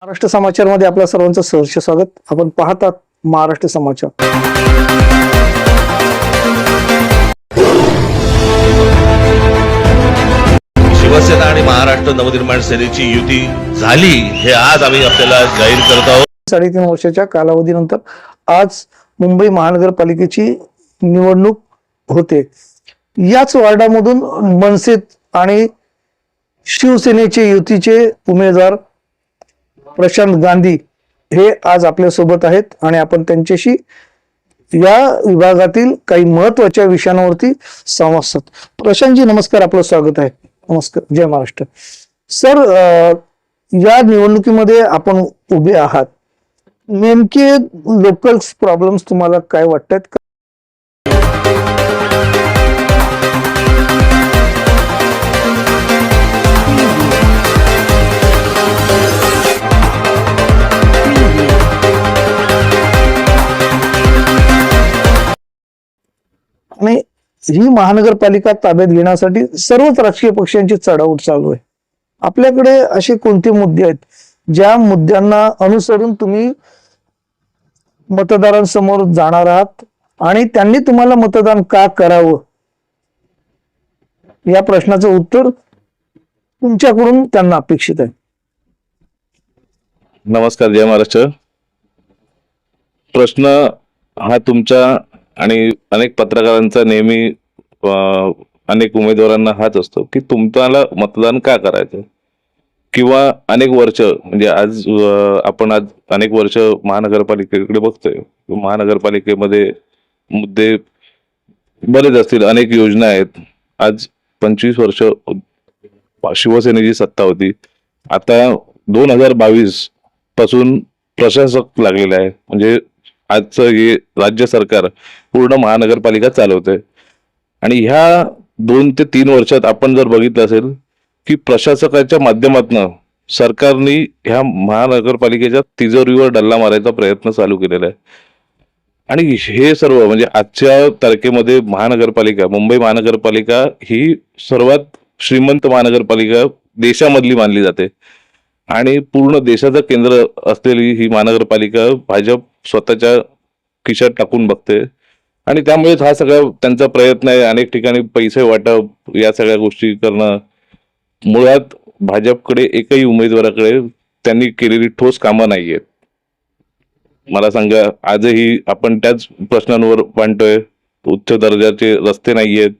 महाराष्ट्र समाचारमध्ये आपल्या सर्वांचं सहर्ष स्वागत. आपण पाहतात महाराष्ट्र समाचार. शिवसेना आणि महाराष्ट्र नवनिर्माण सेनेची युती झाली हे आज आम्ही आपल्याला जाहीर करत आहोत. 3.5 वर्षाच्या कालावधीनंतर आज मुंबई महानगरपालिकेची निवडणूक होते. याच वार्डामधून मनसे आणि शिवसेनेचे युतीचे उमेदवार प्रशांत गांधी हे आज आपल्या सोबत आहेत आणि आपण त्यांच्याशी या विभागातील काही महत्वाच्या विषयांवरती संवाद साधू. प्रशांतजी नमस्कार, आपलं स्वागत आहे. नमस्कार, जय महाराष्ट्र. सर, या निवडणुकीमध्ये आपण उभे आहात, नेमके लोकल प्रॉब्लेम्स तुम्हाला काय वाटतात? आणि ही महानगरपालिका ताब्यात घेण्यासाठी सर्वच राजकीय पक्षांची चढाओढ चालू आहे. आपल्याकडे असे कोणते मुद्दे आहेत ज्या मुद्द्यांना अनुसरून तुम्ही मतदारांसमोर जाणार आहात आणि त्यांनी तुम्हाला मतदान का करावं, या प्रश्नाचं उत्तर तुमच्याकडून त्यांना अपेक्षित आहे? नमस्कार, जय महाराष्ट्र. प्रश्न हा तुमच्या आणि अनेक पत्रकारांचा नेहमी अनेक उमेदवारांना हाच असतो की तुम्हाला मतदान का करायचं, किंवा अनेक वर्ष म्हणजे आज अनेक वर्ष महानगरपालिकेकडे बघतोय. महानगरपालिकेमध्ये मुद्दे बरेच असतील, अनेक योजना आहेत. आज 25 वर्ष शिवसेनेची सत्ता होती. आता 2022 पासून प्रशासक लागलेला आहे. म्हणजे आजचं हे राज्य सरकार पूर्ण महानगरपालिका चालवतंय. आणि ह्या 2 ते 3 वर्षात आपण जर बघितलं असेल की प्रशासकाच्या माध्यमातून सरकारने ह्या महानगरपालिकेच्या तिजोरीवर डल्ला मारायचा प्रयत्न चालू केलेला आहे. आणि हे सर्व म्हणजे आजच्या तारखेमध्ये मुंबई महानगरपालिका ही सर्वात श्रीमंत महानगरपालिका देशामधली मानली जाते. आणि पूर्ण देशाचं केंद्र असलेली ही महानगरपालिका भाजप स्वतःच्या खिशात टाकून बघते. आणि त्यामुळेच हा सगळा त्यांचा प्रयत्न आहे. अनेक ठिकाणी पैसे वाटप, या सगळ्या गोष्टी करणं. मुळात भाजपकडे एकही उमेदवाराकडे त्यांनी केलेली ठोस कामं नाहीयेत. मला सांगा, आजही आपण त्याच प्रश्नांवर मांडतोय. उच्च दर्जाचे रस्ते नाहीयेत,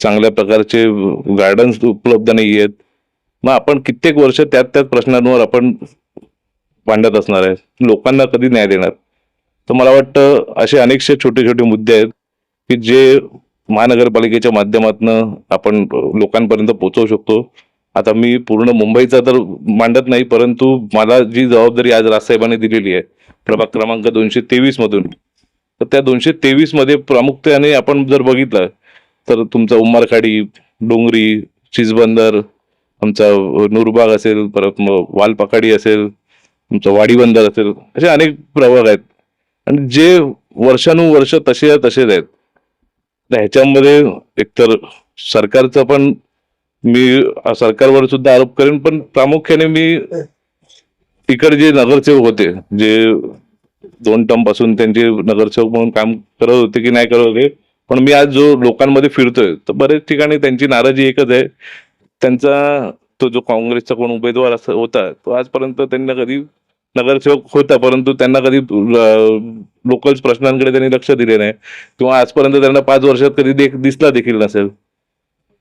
चांगल्या प्रकारचे गार्डन्स उपलब्ध नाहीयेत. मग आपण कित्येक वर्ष त्याच प्रश्नांवर आपण मांडत असणार आहे. लोकांना कधी न्याय देणार? तर मला वाटतं असे अनेकशे छोटे छोटे मुद्दे आहेत की जे महानगरपालिकेच्या माध्यमातून आपण लोकांपर्यंत पोहोचवू शकतो. आता मी पूर्ण मुंबईचा तर मांडत नाही, परंतु मला जी जबाबदारी आज राजसाहेबांनी दिलेली आहे प्रभाग क्रमांक 223 मधून, तर त्या 223 मध्ये प्रामुख्याने आपण जर बघितलं तर तुमचा उमरखाडी, डोंगरी, चिचबंदर, आमचा नूरबाग असेल, परत मग वालपाकाडी असेल, तुमचा वाडी बंदर असेल, असे अनेक प्रभाग आहेत. आणि जे वर्षानुवर्ष तसेच आहेत. ह्याच्यामध्ये एकतर सरकारचं पण मी सरकारवर सुद्धा आरोप करेन, पण प्रामुख्याने मी इकडे जे नगरसेवक होते, जे 2 टर्म पासून त्यांचे नगरसेवक म्हणून काम करत होते की नाही करत होते, पण मी आज जो लोकांमध्ये फिरतोय तर बरेच ठिकाणी त्यांची नाराजी एकच आहे. त्यांचा तो जो काँग्रेसचा कोण उमेदवार होता तो आजपर्यंत त्यांना कधी नगरसेवक होता, परंतु त्यांना कधी लोकल प्रश्नांकडे त्यांनी लक्ष दिले नाही, किंवा आजपर्यंत त्यांना 5 वर्षात कधी दिसला देखील नसेल.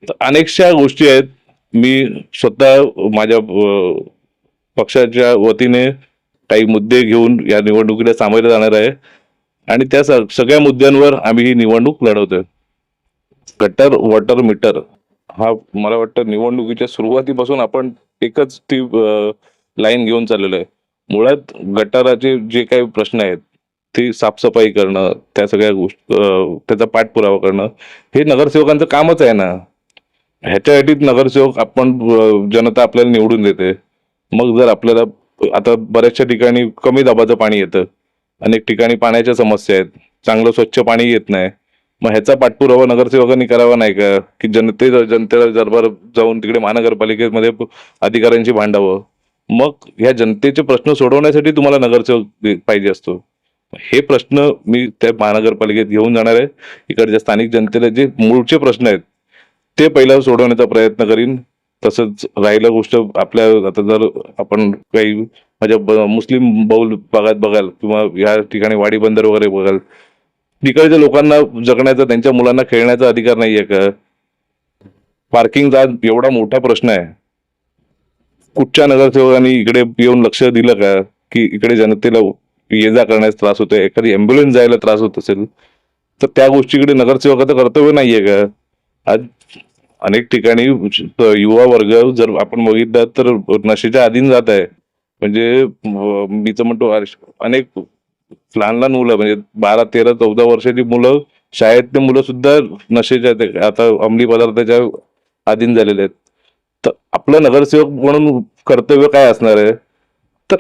तर अनेकशा गोष्टी आहेत. मी स्वतः माझ्या पक्षाच्या वतीने काही मुद्दे घेऊन या निवडणुकीला सामोरे जाणार आहे आणि त्या सगळ्या मुद्द्यांवर आम्ही ही निवडणूक लढवतोय. गटर वॉटर मीटर हा मला वाटतं निवडणुकीच्या सुरुवातीपासून आपण एकच ती लाईन घेऊन चाललेलो आहे. मुळात गटाराचे जे काही प्रश्न आहेत ते साफसफाई करणं, त्या सगळ्या गोष्टी त्याचा पाठपुरावा करणं हे नगरसेवकांचं कामच आहे ना. ह्याच्यासाठी नगरसेवक जनता आपल्याला निवडून देते. मग जर आपल्याला आता बऱ्याचशा ठिकाणी कमी दाबाचं पाणी येतं, अनेक ठिकाणी पाण्याच्या समस्या आहेत, चांगलं स्वच्छ पाणी येत नाही, मग ह्याचा पाठपुरावा नगरसेवकांनी करावा नाही का? की जनतेला दरबार जाऊन तिकडे महानगरपालिकेमध्ये अधिकाऱ्यांशी भांडावं. मग ह्या जनतेचे प्रश्न सोडवण्यासाठी तुम्हाला नगरसेवक पाहिजे असतो. हे प्रश्न मी त्या महानगरपालिकेत घेऊन जाणार आहे. इकडच्या स्थानिक जनतेला जे मूळचे प्रश्न आहेत ते पहिला सोडवण्याचा प्रयत्न करीन. तसंच राहिलं गोष्ट आपल्या, आता जर आपण काही माझ्या मुस्लिम बहुल भागात बघाल किंवा या ठिकाणी वाडी बंदर वगैरे बघाल, तिकडच्या लोकांना जगण्याचा, त्यांच्या मुलांना खेळण्याचा अधिकार नाहीये का? पार्किंगचा आज एवढा मोठा प्रश्न आहे, कुठच्या नगरसेवकांनी इकडे येऊन लक्ष दिलं का की इकडे जनतेला ये जा करण्यास त्रास होतोय, एखादी अँब्युलन्स जायला त्रास होत असेल तर त्या गोष्टीकडे नगरसेवकाचं कर्तव्य नाहीये का? आज अनेक ठिकाणी युवा वर्ग जर आपण बघितलं तर नशेच्या अधीन जात आहे. म्हणजे मी तर म्हणतो अनेक लहान लहान मुलं, म्हणजे 12, 13, 14 वर्षाची मुलं, शाळेतली मुलं सुद्धा नशेच्या, आता अंमली पदार्थाच्या अधीन झालेले आहेत. तर आपलं नगरसेवक म्हणून कर्तव्य काय असणार आहे? तर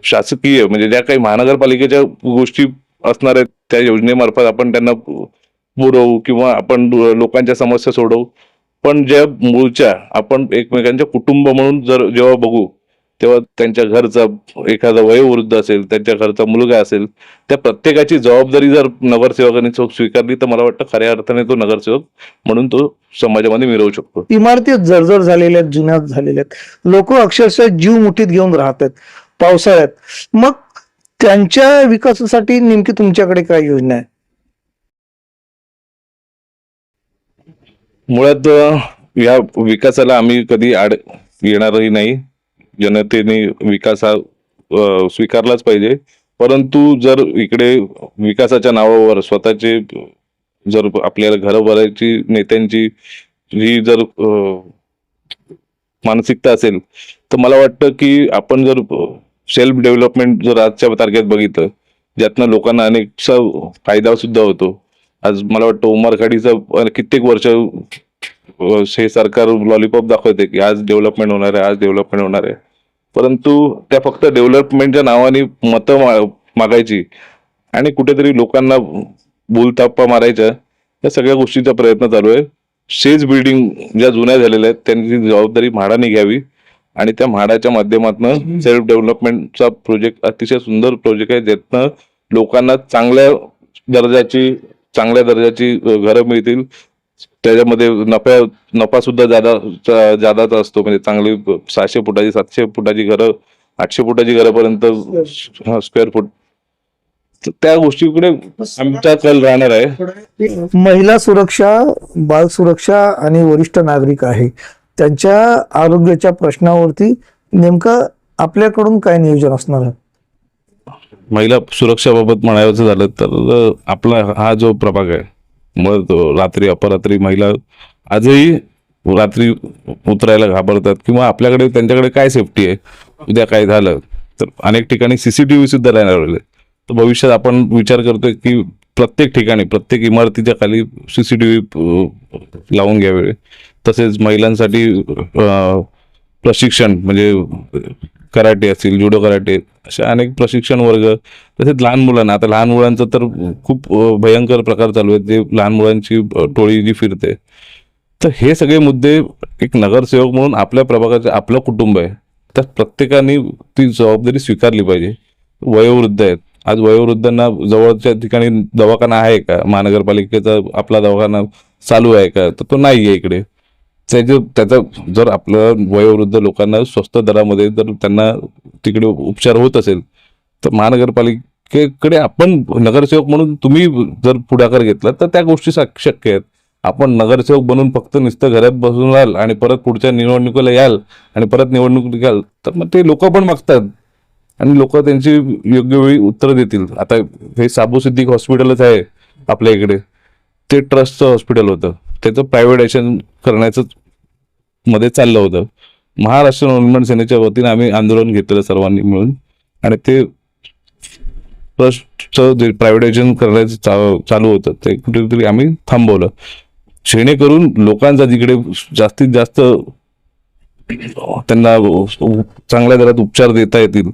शासकीय म्हणजे ज्या काही महानगरपालिकेच्या गोष्टी असणार आहेत त्या योजनेमार्फत आपण त्यांना पुरवू किंवा आपण लोकांच्या समस्या सोडवू. पण ज्या मूळच्या आपण एकमेकांच्या कुटुंब म्हणून जर जेव्हा बघू तेव्हा त्यांच्या घरचा एखादा वयोवृद्ध असेल, त्यांच्या घरचा मुलगा असेल, त्या प्रत्येकाची जबाबदारी जर नगरसेवकांनी स्वीकारली तर मला वाटतं खऱ्या अर्थाने तो नगरसेवक म्हणून तो समाजामध्ये मिरवू शकतो. इमारती जर्जर झालेल्या आहेत, जुन्या झालेल्या आहेत, लोक अक्षरशः जीव मुठीत घेऊन राहतात पावसाळ्यात. मग त्यांच्या विकासासाठी नेमकी तुमच्याकडे काय योजना आहे? मुळात या विकासाला आम्ही कधी आड येणारही नाही. जनतेने विकास हा स्वीकारलाच पाहिजे. परंतु जर इकडे विकासाच्या नावावर स्वतःचे जर आपल्याला घरं भरायची नेत्यांची जी जर मानसिकता असेल तर मला वाटतं की आपण जर सेल्फ डेव्हलपमेंट जर आजच्या तारखेत बघितलं, ज्यातनं लोकांना अनेकसा फायदा सुद्धा होतो. आज मला वाटतं उमरखाडीचा कित्येक वर्ष हे सरकार लॉलीपॉप दाखवते की आज डेव्हलपमेंट होणार आहे, आज डेव्हलपमेंट होणार आहे. परंतु त्या फक्त डेव्हलपमेंटच्या नावाने मतं मागायची आणि कुठेतरी लोकांना बोलताप्पा मारायच्या, या सगळ्या गोष्टीचा प्रयत्न चालू आहे. शेज बिल्डिंग ज्या जुन्या झालेल्या आहेत त्यांची जबाबदारी म्हाडाने घ्यावी आणि त्या म्हाडाच्या माध्यमातून सेल्फ डेव्हलपमेंटचा प्रोजेक्ट, अतिशय सुंदर प्रोजेक्ट आहे, ज्यातनं लोकांना चांगल्या दर्जाची घरं मिळतील. त्याच्यामध्ये नफा सुद्धा जादाच असतो. म्हणजे चांगली 600 फुटाची 700 फुटाची घरं, 800 फुटाची घरापर्यंत स्क्वेअर फूट, त्या गोष्टीकडे आमचा कल राहणार आहे. महिला सुरक्षा, बाल सुरक्षा आणि वरिष्ठ नागरिक आहे त्यांच्या आरोग्याच्या प्रश्नावरती नेमकं आपल्याकडून काय नियोजन असणार आहे? महिला सुरक्षाबाबत म्हणायचं झालं तर आपला हा जो प्रभाग आहे, मग रात्री अपरात्री महिला आजही रात्री उतरायला घाबरतात किंवा आपल्याकडे त्यांच्याकडे काय सेफ्टी आहे, उद्या काय झालं तर अनेक ठिकाणी CCTV सुद्धा लावलेले. तर भविष्यात आपण विचार करतोय की प्रत्येक ठिकाणी, प्रत्येक इमारतीच्या खाली CCTV लावून घ्यावे. तसेच महिलांसाठी प्रशिक्षण, म्हणजे कराटे असतील, जुडो कराटे, अशा अनेक प्रशिक्षण वर्ग. तसेच लहान मुलांना, आता लहान मुलांचं तर खूप भयंकर प्रकार चालू आहेत, जे लहान मुलांची टोळी जी फिरते. तर हे सगळे मुद्दे एक नगरसेवक म्हणून आपल्या प्रभागाचे, आपलं कुटुंब आहे, तर प्रत्येकाने ती जबाबदारी स्वीकारली पाहिजे. वयोवृद्ध आहेत, आज वयोवृद्धांना जवळच्या ठिकाणी दवाखाना आहे का, महानगरपालिकेचा आपला दवाखाना चालू आहे का, तर तो नाही आहे इकडे. त्याचा जर आपलं वयोवृद्ध लोकांना स्वस्त दरामध्ये जर त्यांना तिकडे उपचार होत असेल तर महानगरपालिकेकडे आपण नगरसेवक म्हणून तुम्ही जर पुढाकार घेतला तर त्या गोष्टी शक्य आहेत. आपण नगरसेवक बनून फक्त नुसतं घरात बसून राहाल आणि परत पुढच्या निवडणुकीला याल आणि परत निवडणूक घ्याल तर मग ते लोक पण मागतात आणि लोक त्यांची योग्य वेळी उत्तर देतील. आता हे साबू सिद्दीक हॉस्पिटलच आहे आपल्या इकडे, ते ट्रस्टचं हॉस्पिटल होतं, त्याचं प्रायव्हेटायझेशन करण्याचं मध्ये चाललं होतं. महाराष्ट्र नवनिर्माण सेनेच्या वतीने आम्ही आंदोलन घेतलेलं सर्वांनी मिळून आणि ते ट्रस्टचं जे प्रायव्हेटायझेशन करण्याचं चालू होतं ते कुठेतरी आम्ही थांबवलं, जेणेकरून लोकांचा जिकडे जास्तीत जास्त त्यांना चांगल्या दरात उपचार देता येतील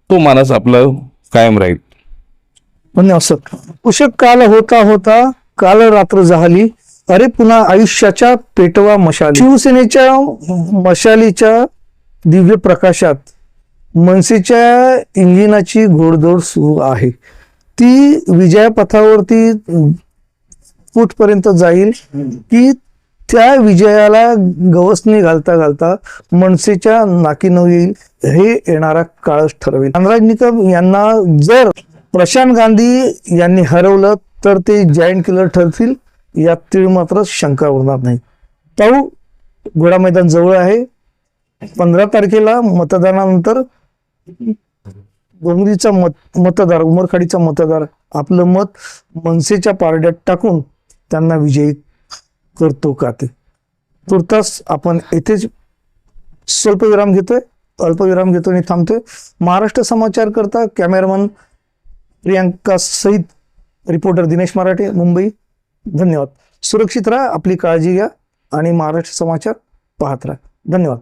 तो मानस आपला कायम राहील. म्हणजे असं कुशक काल होता होता काल रात्र झाली, अरे पुन्हा आयुष्याच्या पेटवा मशाली. शिवसेनेच्या मशालीच्या दिव्य प्रकाशात मनसेच्या इंजिनाची घोडदौड सुरू आहे. ती विजयापथावरती कुठपर्यंत जाईल की त्या विजयाला गवसणी घालता घालता मनसेच्या नाकीनऊ येईल हे येणारा काळच ठरवेल. कानराज निकम यांना जर प्रशांत गांधी यांनी हरवलं तर ते जायंट किलर ठरतील यात तीळ मात्र शंका उरणार नाही. पाहू, घोडा मैदान जवळ आहे. 15 तारखेला मतदानानंतर डोंगरीचा मतदार, उमरखाडीचा मतदार आपलं मत मनसेच्या पारड्यात टाकून त्यांना विजयी करतो का ते. तुर्तास आपण येथेच स्वल्पविराम घेतोय, अल्पविराम घेतो आणि थांबतोय. महाराष्ट्र समाचार करता कॅमेरामन प्रियांका सहित रिपोर्टर दिनेश मराठे, मुंबई. धन्यवाद. सुरक्षित राहा, आपली काळजी घ्या आणि महाराष्ट्र समाचार पाहत राहा. धन्यवाद.